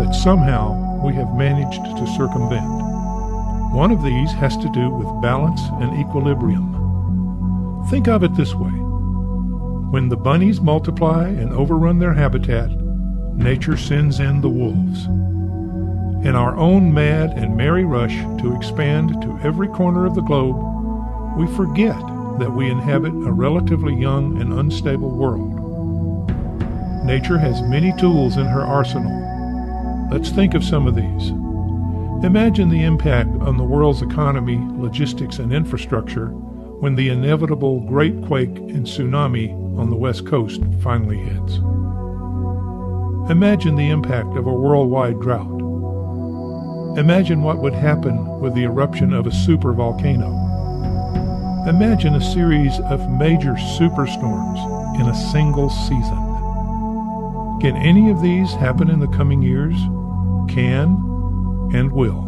that somehow we have managed to circumvent. One of these has to do with balance and equilibrium. Think of it this way. When the bunnies multiply and overrun their habitat, nature sends in the wolves. In our own mad and merry rush to expand to every corner of the globe, we forget that we inhabit a relatively young and unstable world. Nature has many tools in her arsenal. Let's think of some of these. Imagine the impact on the world's economy, logistics, and infrastructure when the inevitable great quake and tsunami on the West Coast finally hits. Imagine the impact of a worldwide drought. Imagine what would happen with the eruption of a supervolcano. Imagine a series of major superstorms in a single season. Can any of these happen in the coming years? Can and will.